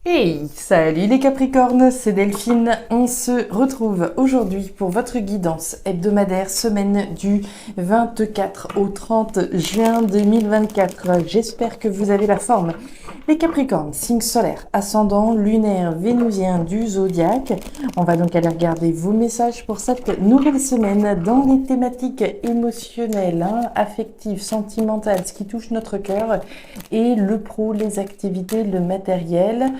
Hey, salut les Capricornes, c'est Delphine. On se retrouve aujourd'hui pour votre guidance hebdomadaire semaine du 24 au 30 juin 2024. J'espère que vous avez la forme. Les Capricornes, signe solaire, ascendant, lunaire, vénusien du zodiaque. On va donc aller regarder vos messages pour cette nouvelle semaine dans les thématiques émotionnelles, affectives, sentimentales, ce qui touche notre cœur, et le pro, les activités, le matériel.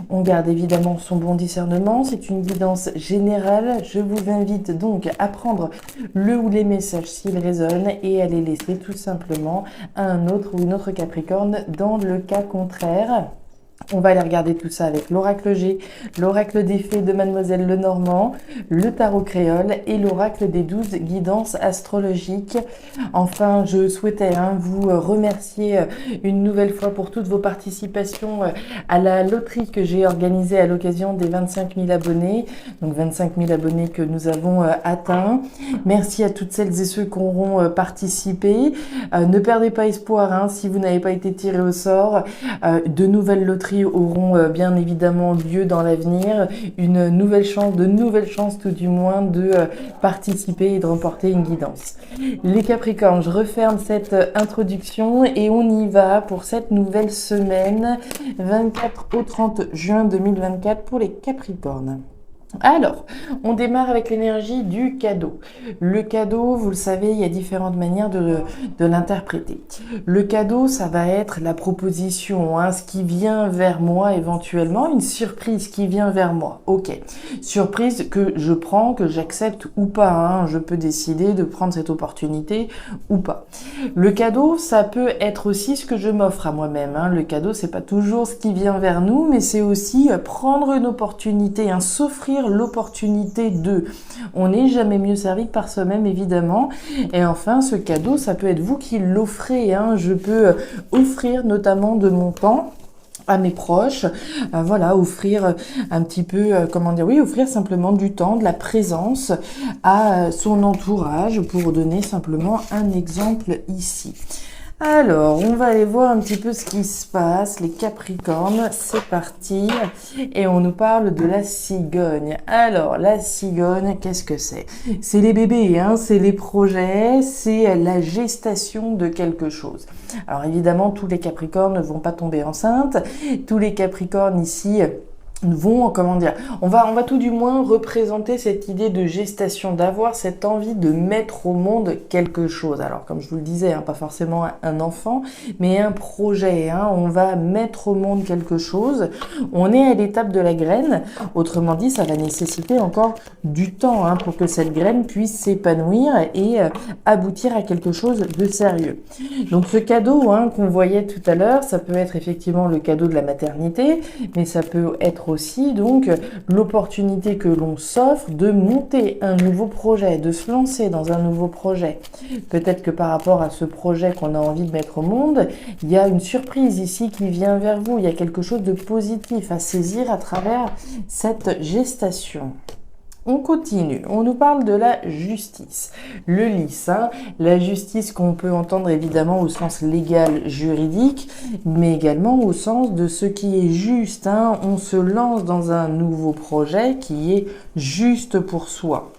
On garde évidemment son bon discernement, c'est une guidance générale. Je vous invite donc à prendre le ou les messages s'ils résonnent et à les laisser tout simplement à un autre ou une autre Capricorne dans le cas contraire. On va aller regarder tout ça avec l'oracle G, l'oracle des fées de Mademoiselle Lenormand, le tarot créole et l'oracle des 12 guidances astrologiques. Enfin, je souhaitais vous remercier une nouvelle fois pour toutes vos participations à la loterie que j'ai organisée à l'occasion des 25 000 abonnés. Donc 25 000 abonnés que nous avons atteints. Merci à toutes celles et ceux qui auront participé. Ne perdez pas espoir si vous n'avez pas été tiré au sort. De nouvelles loteries auront bien évidemment lieu dans l'avenir, une nouvelle chance, de nouvelles chances tout du moins de participer et de remporter une guidance. Les Capricornes, je referme cette introduction et on y va pour cette nouvelle semaine 24 au 30 juin 2024 pour les Capricornes. Alors, on démarre avec l'énergie du cadeau. Le cadeau, vous le savez, il y a différentes manières de l'interpréter. Le cadeau, ça va être la proposition, ce qui vient vers moi éventuellement, une surprise qui vient vers moi. Ok, surprise que je prends, que j'accepte ou pas. Je peux décider de prendre cette opportunité ou pas. Le cadeau, ça peut être aussi ce que je m'offre à moi-même. Le cadeau, c'est pas toujours ce qui vient vers nous, mais c'est aussi prendre une opportunité, s'offrir l'opportunité de. On n'est jamais mieux servi que par soi-même, évidemment. Et enfin, ce cadeau, ça peut être vous qui l'offrez. Je peux offrir notamment de mon temps à mes proches, offrir un petit peu, offrir simplement du temps, de la présence à son entourage, pour donner simplement un exemple ici. Alors, on va aller voir un petit peu ce qui se passe, les Capricornes, c'est parti, et on nous parle de la cigogne. Alors, la cigogne, qu'est-ce que c'est? C'est les bébés, c'est les projets, c'est la gestation de quelque chose. Alors évidemment, tous les Capricornes ne vont pas tomber enceintes, tous les Capricornes ici vont, on va tout du moins représenter cette idée de gestation, d'avoir cette envie de mettre au monde quelque chose. Alors, comme je vous le disais, pas forcément un enfant, mais un projet. On va mettre au monde quelque chose. On est à l'étape de la graine. Autrement dit, ça va nécessiter encore du temps pour que cette graine puisse s'épanouir et aboutir à quelque chose de sérieux. Donc, ce cadeau qu'on voyait tout à l'heure, ça peut être effectivement le cadeau de la maternité, mais ça peut être aussi donc l'opportunité que l'on s'offre de monter un nouveau projet, de se lancer dans un nouveau projet. Peut-être que par rapport à ce projet qu'on a envie de mettre au monde, il y a une surprise ici qui vient vers vous, il y a quelque chose de positif à saisir à travers cette gestation. On continue, on nous parle de la justice. Le lys, la justice qu'on peut entendre évidemment au sens légal, juridique, mais également au sens de ce qui est juste. On se lance dans un nouveau projet qui est juste pour soi.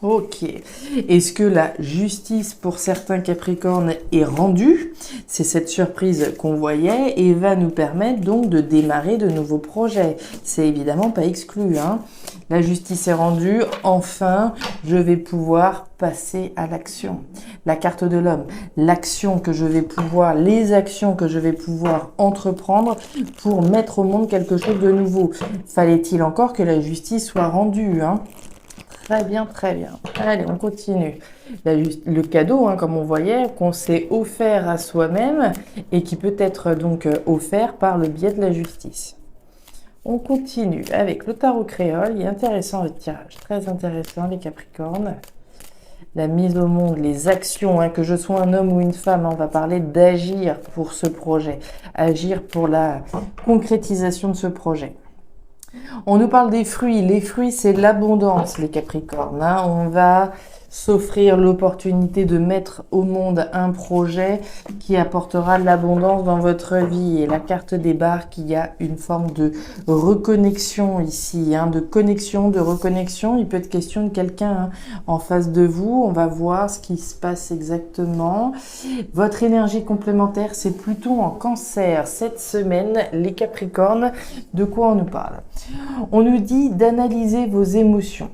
Ok. Est-ce que la justice pour certains Capricornes est rendue? C'est cette surprise qu'on voyait et va nous permettre donc de démarrer de nouveaux projets. C'est évidemment pas exclu. La justice est rendue. Enfin, je vais pouvoir passer à l'action. La carte de l'homme. L'action que je vais pouvoir, les actions que je vais pouvoir entreprendre pour mettre au monde quelque chose de nouveau. Fallait-il encore que la justice soit rendue, Très bien, très bien. Allez, on continue. Le cadeau, comme on voyait, qu'on s'est offert à soi-même et qui peut être donc offert par le biais de la justice. On continue avec le tarot créole. Il est intéressant le tirage, très intéressant les Capricornes. La mise au monde, les actions, que je sois un homme ou une femme, on va parler d'agir pour ce projet, agir pour la concrétisation de ce projet. On nous parle des fruits. Les fruits, c'est l'abondance, les Capricornes. On va s'offrir l'opportunité de mettre au monde un projet qui apportera de l'abondance dans votre vie. Et la carte des barques, il y a une forme de reconnexion ici, hein, de connexion, de reconnexion. Il peut être question de quelqu'un en face de vous. On va voir ce qui se passe exactement. Votre énergie complémentaire, c'est Pluton en Cancer. Cette semaine, les Capricornes, de quoi on nous parle? On nous dit d'analyser vos émotions.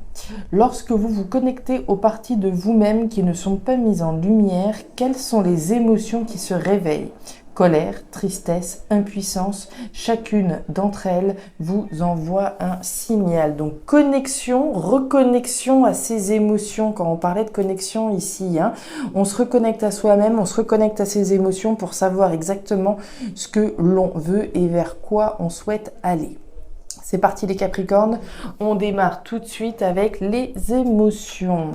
Lorsque vous vous connectez aux parties de vous-même qui ne sont pas mises en lumière, quelles sont les émotions qui se réveillent? Colère, tristesse, impuissance, chacune d'entre elles vous envoie un signal. Donc connexion, reconnexion à ces émotions. Quand on parlait de connexion ici, hein, on se reconnecte à soi-même, on se reconnecte à ses émotions pour savoir exactement ce que l'on veut et vers quoi on souhaite aller. C'est parti les Capricornes, on démarre tout de suite avec les émotions.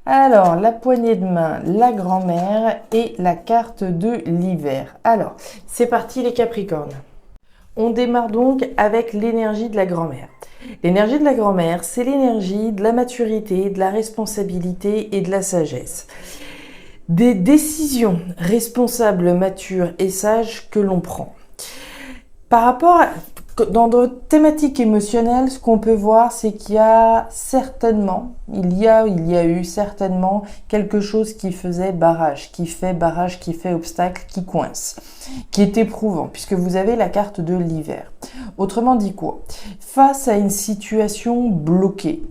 Alors, la poignée de main, la grand-mère et la carte de l'hiver. Alors, c'est parti les Capricornes. On démarre donc avec l'énergie de la grand-mère. L'énergie de la grand-mère, c'est l'énergie de la maturité, de la responsabilité et de la sagesse. Des décisions responsables, matures et sages que l'on prend. Par rapport à... Dans notre thématique émotionnelle, ce qu'on peut voir, c'est qu'il y a certainement, il y a eu certainement quelque chose qui faisait barrage, qui fait obstacle, qui coince, qui est éprouvant, puisque vous avez la carte de l'hiver. Autrement dit quoi? Face à une situation bloquée,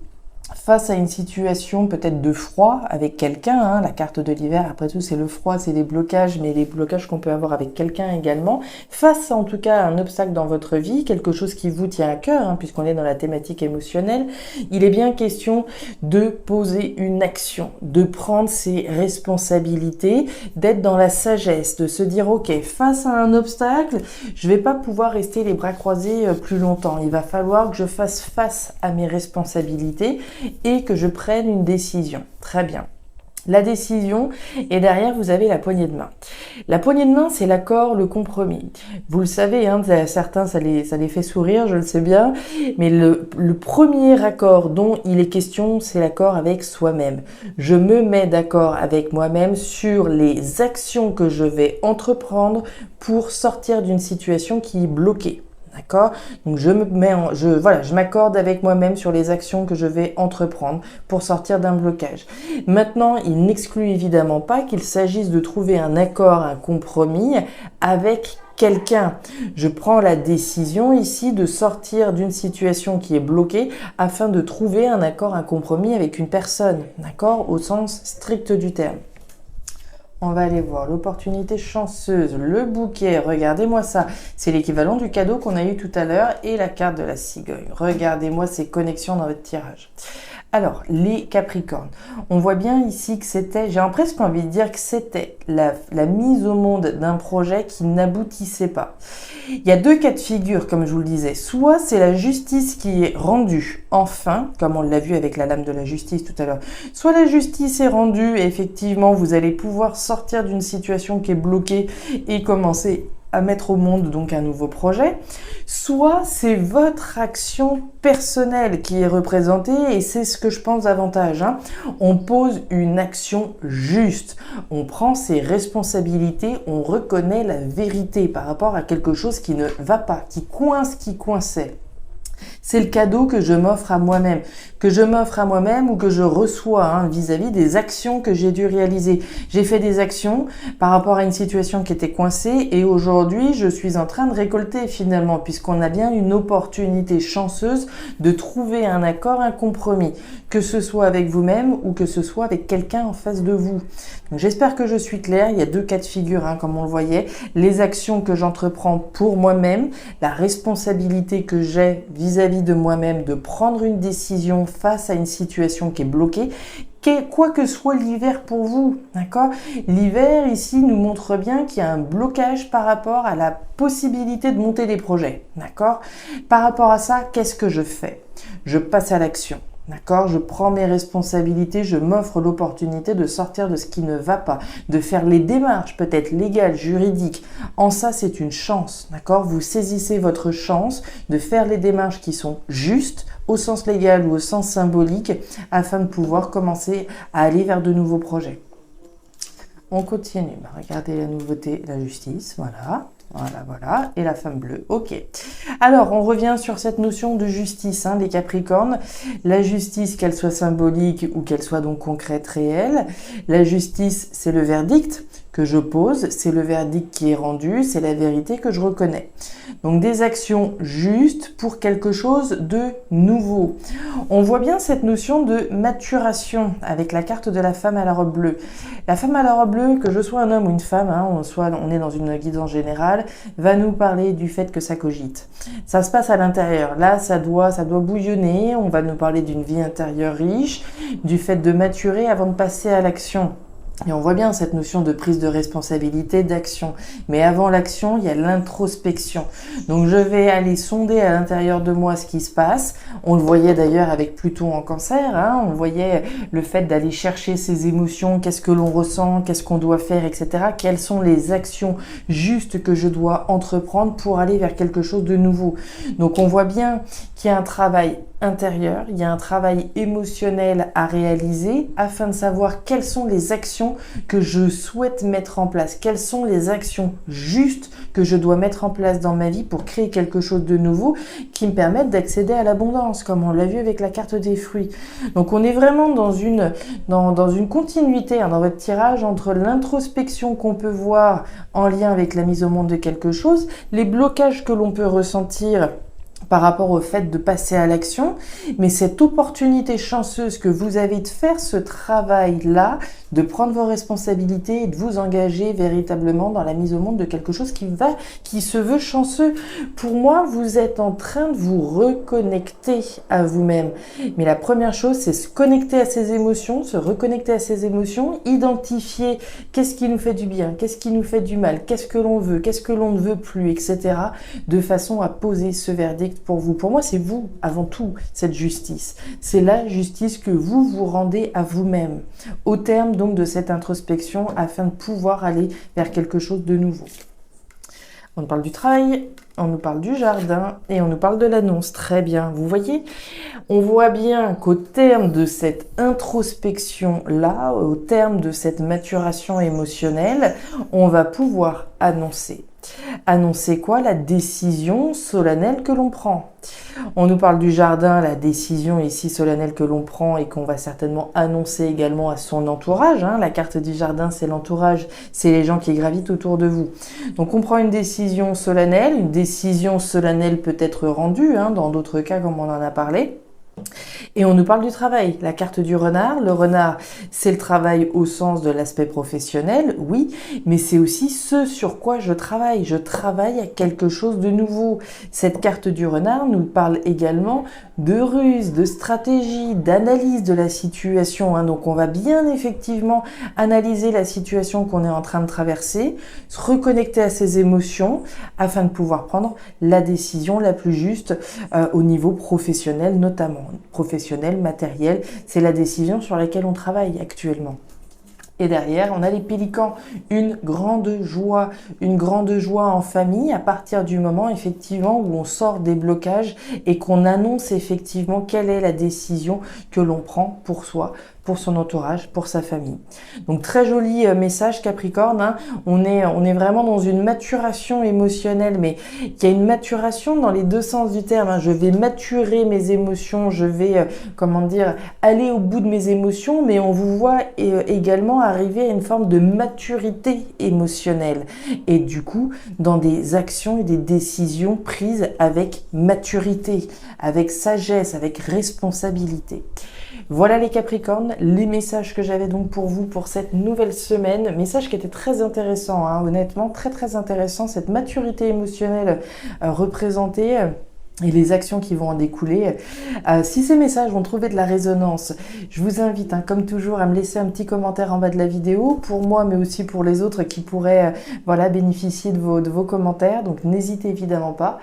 face à une situation peut-être de froid avec quelqu'un, hein, la carte de l'hiver, après tout c'est le froid, c'est les blocages, mais les blocages qu'on peut avoir avec quelqu'un également, face en tout cas à un obstacle dans votre vie, quelque chose qui vous tient à cœur, hein, puisqu'on est dans la thématique émotionnelle, il est bien question de poser une action, de prendre ses responsabilités, d'être dans la sagesse, de se dire ok, face à un obstacle, je vais pas pouvoir rester les bras croisés plus longtemps, il va falloir que je fasse face à mes responsabilités et que je prenne une décision. Très bien. La décision, et derrière vous avez la poignée de main. La poignée de main, c'est l'accord, le compromis. Vous le savez, hein, certains ça les fait sourire, je le sais bien, mais le premier accord dont il est question, c'est l'accord avec soi-même. Je me mets d'accord avec moi-même sur les actions que je vais entreprendre pour sortir d'une situation qui est bloquée. D'accord? Donc je m'accorde avec moi-même sur les actions que je vais entreprendre pour sortir d'un blocage. Maintenant, il n'exclut évidemment pas qu'il s'agisse de trouver un accord, un compromis avec quelqu'un. Je prends la décision ici de sortir d'une situation qui est bloquée afin de trouver un accord, un compromis avec une personne. D'accord? Au sens strict du terme. On va aller voir l'opportunité chanceuse, le bouquet, regardez-moi ça, c'est l'équivalent du cadeau qu'on a eu tout à l'heure et la carte de la cigogne. Regardez-moi ces connexions dans votre tirage. Alors, les Capricornes, on voit bien ici que c'était, j'ai presque envie de dire que c'était la mise au monde d'un projet qui n'aboutissait pas. Il y a deux cas de figure, comme je vous le disais. Soit c'est la justice qui est rendue enfin, comme on l'a vu avec la lame de la justice tout à l'heure. Soit la justice est rendue et effectivement, vous allez pouvoir sortir d'une situation qui est bloquée et commencer à mettre au monde donc un nouveau projet, soit c'est votre action personnelle qui est représentée et c'est ce que je pense davantage. Hein. On pose une action juste, on prend ses responsabilités, on reconnaît la vérité par rapport à quelque chose qui ne va pas, qui coinçait. C'est le cadeau que je m'offre à moi-même, ou que je reçois vis-à-vis des actions que j'ai dû réaliser. J'ai fait des actions par rapport à une situation qui était coincée et aujourd'hui, je suis en train de récolter finalement, puisqu'on a bien une opportunité chanceuse de trouver un accord, un compromis, que ce soit avec vous-même ou que ce soit avec quelqu'un en face de vous. Donc, j'espère que je suis claire. Il y a deux cas de figure, comme on le voyait. Les actions que j'entreprends pour moi-même, la responsabilité que j'ai vis-à-vis de moi-même de prendre une décision face à une situation qui est bloquée, quoi que soit l'hiver pour vous, d'accord? L'hiver ici nous montre bien qu'il y a un blocage par rapport à la possibilité de monter des projets, d'accord? Par rapport à ça, qu'est-ce que je fais? Je passe à l'action. D'accord? Je prends mes responsabilités, je m'offre l'opportunité de sortir de ce qui ne va pas, de faire les démarches peut-être légales, juridiques. En ça, c'est une chance, d'accord? Vous saisissez votre chance de faire les démarches qui sont justes au sens légal ou au sens symbolique afin de pouvoir commencer à aller vers de nouveaux projets. On continue. Regardez la nouveauté, la justice, voilà. Voilà, voilà. Et la femme bleue. Ok. Alors, on revient sur cette notion de justice, les Capricornes. La justice, qu'elle soit symbolique ou qu'elle soit donc concrète, réelle. La justice, c'est le verdict que je pose, c'est le verdict qui est rendu, c'est la vérité que je reconnais. Donc des actions justes pour quelque chose de nouveau. On voit bien cette notion de maturation avec la carte de la femme à la robe bleue. La femme à la robe bleue, que je sois un homme ou une femme, on est dans une guidance générale, va nous parler du fait que ça cogite. Ça se passe à l'intérieur. Là, ça doit bouillonner. On va nous parler d'une vie intérieure riche, du fait de maturer avant de passer à l'action. Et on voit bien cette notion de prise de responsabilité, d'action. Mais avant l'action, il y a l'introspection. Donc je vais aller sonder à l'intérieur de moi ce qui se passe. On le voyait d'ailleurs avec Pluton en Cancer. On voyait le fait d'aller chercher ses émotions, qu'est-ce que l'on ressent, qu'est-ce qu'on doit faire, etc. Quelles sont les actions justes que je dois entreprendre pour aller vers quelque chose de nouveau. Donc on voit bien qu'il y a un travail intérieur, il y a un travail émotionnel à réaliser afin de savoir quelles sont les actions que je souhaite mettre en place, quelles sont les actions justes que je dois mettre en place dans ma vie pour créer quelque chose de nouveau qui me permette d'accéder à l'abondance, comme on l'a vu avec la carte des fruits. Donc on est vraiment dans une continuité dans votre tirage entre l'introspection qu'on peut voir en lien avec la mise au monde de quelque chose, les blocages que l'on peut ressentir par rapport au fait de passer à l'action, mais cette opportunité chanceuse que vous avez de faire ce travail-là, de prendre vos responsabilités et de vous engager véritablement dans la mise au monde de quelque chose qui se veut chanceux. Pour moi, vous êtes en train de vous reconnecter à vous-même. Mais la première chose, c'est se connecter à ses émotions, se reconnecter à ses émotions, identifier qu'est-ce qui nous fait du bien, qu'est-ce qui nous fait du mal, qu'est-ce que l'on veut, qu'est-ce que l'on ne veut plus, etc. de façon à poser ce verdict pour vous. Pour moi, c'est vous, avant tout, cette justice. C'est la justice que vous vous rendez à vous-même, au terme donc de cette introspection, afin de pouvoir aller vers quelque chose de nouveau. On nous parle du travail, on nous parle du jardin et on nous parle de l'annonce. Très bien, vous voyez, on voit bien qu'au terme de cette introspection-là, au terme de cette maturation émotionnelle, on va pouvoir annoncer. Annoncer quoi? La décision solennelle que l'on prend. On nous parle du jardin, la décision ici solennelle que l'on prend et qu'on va certainement annoncer également à son entourage. La carte du jardin, c'est l'entourage, c'est les gens qui gravitent autour de vous. Donc on prend une décision solennelle peut être rendue, dans d'autres cas comme on en a parlé. Et on nous parle du travail, la carte du renard. Le renard, c'est le travail au sens de l'aspect professionnel, oui, mais c'est aussi ce sur quoi je travaille. Je travaille à quelque chose de nouveau. Cette carte du renard nous parle également de ruse, de stratégie, d'analyse de la situation. Donc on va bien effectivement analyser la situation qu'on est en train de traverser, se reconnecter à ses émotions afin de pouvoir prendre la décision la plus juste au niveau professionnel notamment. Professionnel, matériel, c'est la décision sur laquelle on travaille actuellement. Et derrière, on a les pélicans, une grande joie en famille à partir du moment effectivement où on sort des blocages et qu'on annonce effectivement quelle est la décision que l'on prend pour soi, pour son entourage, pour sa famille. Donc très joli message Capricorne, on est vraiment dans une maturation émotionnelle, mais il y a une maturation dans les deux sens du terme. Je vais maturer mes émotions, je vais aller au bout de mes émotions, mais on vous voit également arriver à une forme de maturité émotionnelle et du coup dans des actions et des décisions prises avec maturité, avec sagesse, avec responsabilité. Voilà les Capricornes, les messages que j'avais donc pour vous pour cette nouvelle semaine. Message qui était très intéressant, honnêtement, très très intéressant, cette maturité émotionnelle représentée. et les actions qui vont en découler. Si ces messages vont trouver de la résonance, je vous invite, comme toujours, à me laisser un petit commentaire en bas de la vidéo, pour moi, mais aussi pour les autres qui pourraient voilà, bénéficier de vos commentaires. Donc n'hésitez évidemment pas.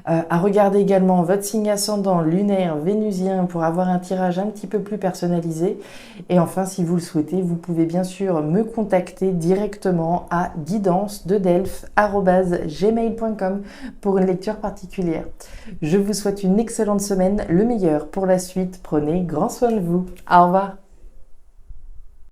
À regarder également votre signe ascendant lunaire vénusien pour avoir un tirage un petit peu plus personnalisé. Et enfin, si vous le souhaitez, vous pouvez bien sûr me contacter directement à guidance-de-delphes@gmail.com pour une lecture particulière. Je vous souhaite une excellente semaine, le meilleur pour la suite. Prenez grand soin de vous. Au revoir.